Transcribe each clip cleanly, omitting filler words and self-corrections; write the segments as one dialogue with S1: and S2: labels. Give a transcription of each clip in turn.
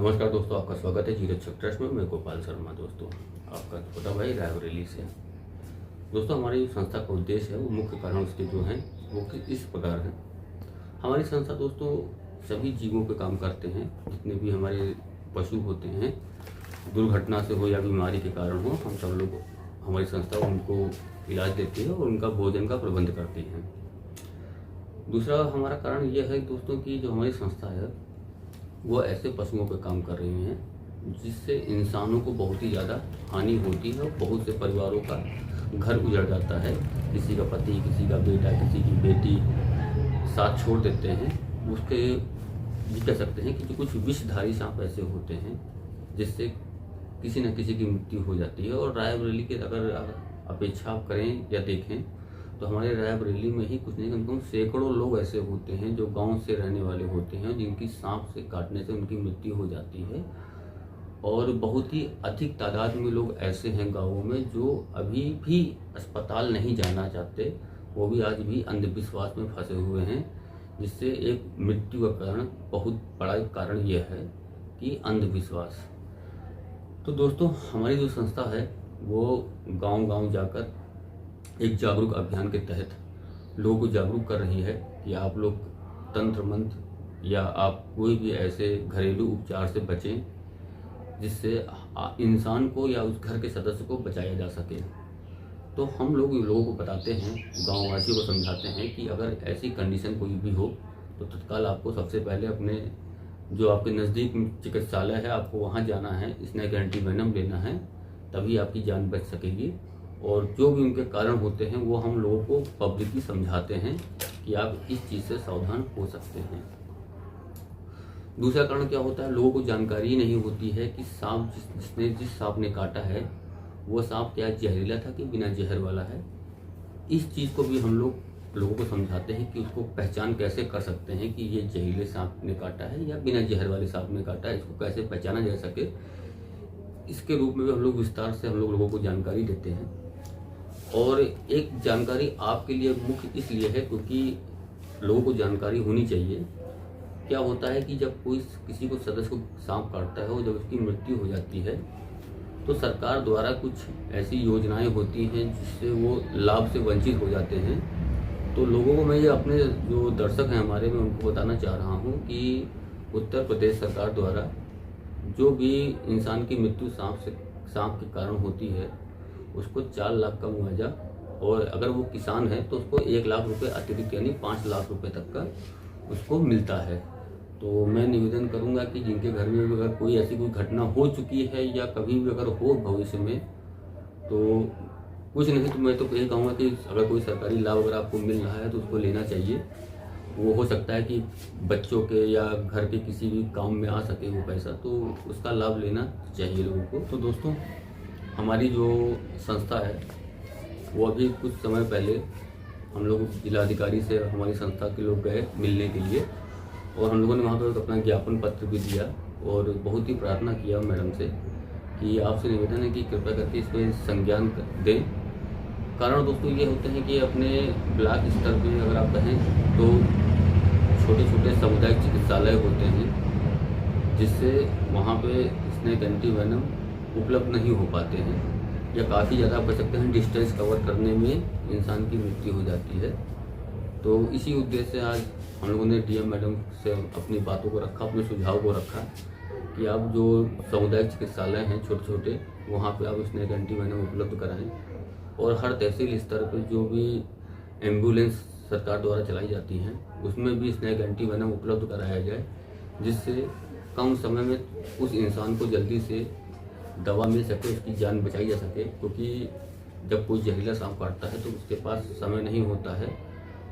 S1: नमस्कार दोस्तों, आपका स्वागत है जीरक्षक ट्रस्ट में। मैं गोपाल शर्मा दोस्तों, आपका छोटा भाई रायबरेली से। दोस्तों, हमारी संस्था का उद्देश्य है, वो मुख्य कारण उसके जो हैं वो इस प्रकार हैं। हमारी संस्था दोस्तों सभी जीवों पे काम करते हैं। जितने भी हमारे पशु होते हैं, दुर्घटना से हो या बीमारी के कारण हो, हम सब लोग हमारी संस्था उनको इलाज देती है और उनका भोजन का प्रबंध करती है। दूसरा हमारा कारण यह है दोस्तों कि जो हमारी संस्था है वो ऐसे पशुओं पर काम कर रही हैं जिससे इंसानों को बहुत ही ज़्यादा हानि होती है और बहुत से परिवारों का घर उजड़ जाता है। किसी का पति, किसी का बेटा, किसी की बेटी साथ छोड़ देते हैं। उसके ये कह सकते हैं कि जो कुछ विषधारी सांप ऐसे होते हैं जिससे किसी न किसी की मृत्यु हो जाती है। और रायबरेली के अगर अपेक्षा आप करें या देखें तो हमारे रायबरेली में ही कुछ नहीं कम से कम सैकड़ों लोग ऐसे होते हैं जो गांव से रहने वाले होते हैं, जिनकी सांप से काटने से उनकी मृत्यु हो जाती है। और बहुत ही अधिक तादाद में लोग ऐसे हैं गाँवों में जो अभी भी अस्पताल नहीं जाना चाहते। वो भी आज भी अंधविश्वास में फंसे हुए हैं, जिससे एक मृत्यु का कारण, बहुत बड़ा कारण यह है कि अंधविश्वास। तो दोस्तों, हमारी जो संस्था है वो गांव-गांव जाकर एक जागरूक अभियान के तहत लोगों को जागरूक कर रही है कि आप लोग तंत्र मंत्र या आप कोई भी ऐसे घरेलू उपचार से बचें जिससे इंसान को या उस घर के सदस्य को बचाया जा सके। तो हम लोग लोगों को बताते हैं, गाँव वासियों को समझाते हैं कि अगर ऐसी कंडीशन कोई भी हो तो तत्काल आपको सबसे पहले अपने जो आपके नज़दीक चिकित्सालय है आपको वहाँ जाना है, स्नेक एंटीवेनम लेना है, तभी आपकी जान बच सकेगी। और जो भी उनके कारण होते हैं वो हम लोगों को पब्लिकली समझाते हैं कि आप इस चीज़ से सावधान हो सकते हैं। दूसरा कारण क्या होता है, लोगों को जानकारी नहीं होती है कि सांप जिस सांप ने काटा है वो सांप क्या जहरीला था कि बिना जहर वाला है। इस चीज़ को भी हम लोग लोगों को समझाते हैं कि उसको पहचान कैसे कर सकते हैं कि ये जहरीले सांप ने काटा है या बिना जहर वाले सांप ने काटा है, इसको कैसे पहचाना जा सके। इसके रूप में भी हम लोग विस्तार से हम लोगों को जानकारी देते हैं। और एक जानकारी आपके लिए मुख्य इसलिए है क्योंकि लोगों को जानकारी होनी चाहिए। क्या होता है कि जब कोई किसी को सदस्य को सांप काटता है और जब उसकी मृत्यु हो जाती है तो सरकार द्वारा कुछ ऐसी योजनाएं होती हैं जिससे वो लाभ से वंचित हो जाते हैं। तो लोगों को मैं ये अपने जो दर्शक हैं हमारे, मैं उनको बताना चाह रहा हूँ कि उत्तर प्रदेश सरकार द्वारा जो भी इंसान की मृत्यु सांप के कारण होती है उसको 4 लाख का मुआवजा, और अगर वो किसान है तो उसको 1 लाख रुपए अतिरिक्त यानी 5 लाख रुपए तक का उसको मिलता है। तो मैं निवेदन करूंगा कि जिनके घर में भी अगर कोई ऐसी कोई घटना हो चुकी है या कभी भी अगर हो भविष्य में, तो कुछ नहीं तो मैं तो यही कहूँगा कि अगर कोई सरकारी लाभ अगर आपको मिल रहा है तो उसको लेना चाहिए। वो हो सकता है कि बच्चों के या घर के किसी भी काम में आ सके वो पैसा, तो उसका लाभ लेना चाहिए लोगों को। तो दोस्तों, हमारी जो संस्था है वो अभी कुछ समय पहले हम लोग जिलाधिकारी से हमारी संस्था के लोग गए मिलने के लिए, और हम लोगों ने वहाँ पर अपना ज्ञापन पत्र भी दिया और बहुत ही प्रार्थना किया मैडम से कि आपसे निवेदन है कि कृपया करके इस पर संज्ञान दें। कारण दोस्तों ये होते हैं कि अपने ब्लॉक स्तर पे अगर आप कहें तो छोटे छोटे सामुदायिक चिकित्सालय होते हैं जिससे वहाँ पे स्नेक एंटीवेनम उपलब्ध नहीं हो पाते हैं, या काफ़ी ज़्यादा आप कह सकते हैं डिस्टेंस कवर करने में इंसान की मृत्यु हो जाती है। तो इसी उद्देश्य से आज हम लोगों ने डीएम मैडम से अपनी बातों को रखा, अपने सुझाव को रखा कि आप जो सामुदायिक चिकित्सालय हैं छोटे छोटे, वहाँ पे आप स्नेक एंटीवेनम उपलब्ध कराएं। और हर तहसील स्तर पर जो भी एम्बुलेंस सरकार द्वारा चलाई जाती हैं उसमें भी स्नेक एंटीवेनम उपलब्ध कराया जाए, जिससे कम समय में उस इंसान को जल्दी से दवा मिल सके, उसकी जान बचाई जा सके। क्योंकि जब कोई जहरीला सांप काटता है तो उसके पास समय नहीं होता है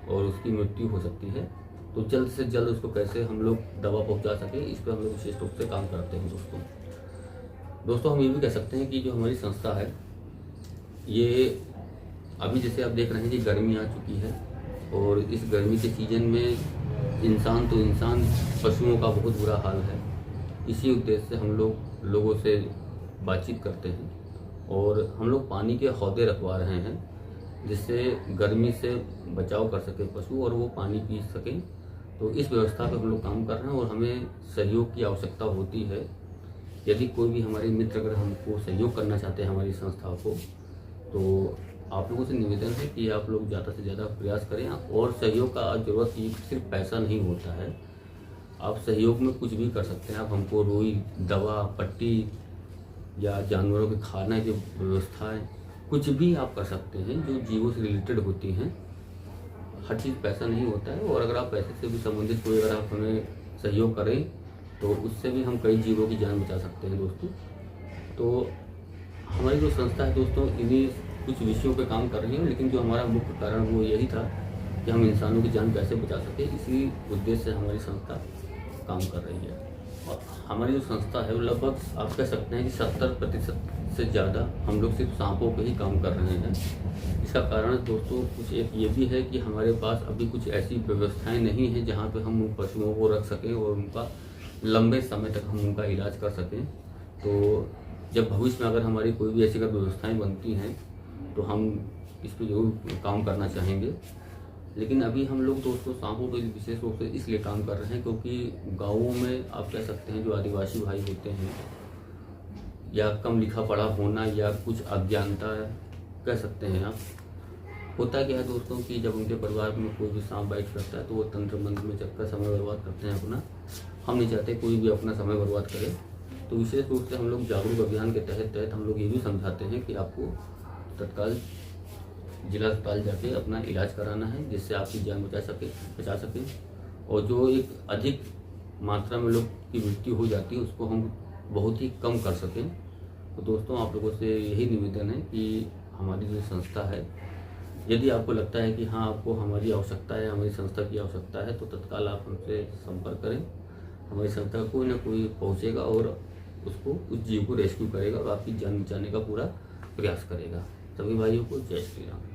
S1: और उसकी मृत्यु हो सकती है। तो जल्द से जल्द उसको कैसे हम लोग दवा पहुंचा सके, इस पर हम लोग विशेष रूप से काम करते हैं। दोस्तों हम ये भी कह सकते हैं कि जो हमारी संस्था है ये अभी जैसे आप देख रहे हैं कि गर्मी आ चुकी है, और इस गर्मी के सीजन में इंसान तो इंसान, पशुओं का बहुत बुरा हाल है। इसी उद्देश्य से हम लोग लोगों से बातचीत करते हैं और हम लोग पानी के हौदे रखवा रहे हैं जिससे गर्मी से बचाव कर सके पशु और वो पानी पी सकें। तो इस व्यवस्था पर हम लोग काम कर रहे हैं और हमें सहयोग की आवश्यकता होती है यदि कोई भी हमारे मित्र अगर हमको सहयोग करना चाहते हैं हमारी संस्था को, तो आप लोगों से निवेदन है कि आप लोग ज़्यादा से ज़्यादा प्रयास करें। और सहयोग का ज़रूरत ये सिर्फ पैसा नहीं होता है, आप सहयोग में कुछ भी कर सकते हैं। आप हमको रुई, दवा, पट्टी या जानवरों के खाने की व्यवस्थाएं, कुछ भी आप कर सकते हैं जो जीवों से रिलेटेड होती हैं। हर चीज़ पैसा नहीं होता है, और अगर आप पैसे से भी संबंधित कोई अगर आप हमें सहयोग करें तो उससे भी हम कई जीवों की जान बचा सकते हैं दोस्तों। तो हमारी जो संस्था है दोस्तों, इन्हीं कुछ विषयों पे काम कर रही है, लेकिन जो हमारा मुख्य कारण वो यही था कि हम इंसानों की जान कैसे बचा सके। इसी उद्देश्य से हमारी संस्था काम कर रही है। और हमारी जो संस्था है वो लगभग आप कह सकते हैं कि 70% से ज़्यादा हम लोग सिर्फ सांपों पे ही काम कर रहे हैं। इसका कारण दोस्तों कुछ एक ये भी है कि हमारे पास अभी कुछ ऐसी व्यवस्थाएं नहीं हैं जहां पे हम उन पशुओं को रख सकें और उनका लंबे समय तक हम उनका इलाज कर सकें। तो जब भविष्य में अगर हमारी कोई भी ऐसी अगर व्यवस्थाएँ बनती हैं तो हम इस पर जरूर काम करना चाहेंगे। लेकिन अभी हम लोग दोस्तों सांपों पर विशेष रूप से इसलिए काम कर रहे हैं क्योंकि गाँवों में आप कह सकते हैं जो आदिवासी भाई होते हैं, या कम लिखा पढ़ा होना या कुछ अज्ञानता कह सकते हैं आप, होता क्या है दोस्तों कि जब उनके परिवार में कोई भी सांप बाइट करता है तो वो तंत्र मंत्र में चक्कर समय बर्बाद करते हैं अपना। हम नहीं चाहते कोई भी अपना समय बर्बाद करे। तो विशेष रूप से हम लोग जागरूक अभियान के तहत हम लोग ये भी समझाते हैं कि आपको तत्काल जिला अस्पताल जाके अपना इलाज कराना है, जिससे आपकी जान बचा सकें। और जो एक अधिक मात्रा में लोग की मृत्यु हो जाती है उसको हम बहुत ही कम कर सकें। तो दोस्तों आप लोगों से यही निवेदन है कि हमारी जो संस्था है, यदि आपको लगता है कि हाँ आपको हमारी आवश्यकता है, हमारी संस्था की आवश्यकता है, तो तत्काल आप हमसे संपर्क करें। हमारी संस्था कोई ना कोई पहुँचेगा और उसको उस जीव को रेस्क्यू करेगा और आपकी जान बचाने का पूरा प्रयास करेगा। सभी भाइयों को जय श्री राम।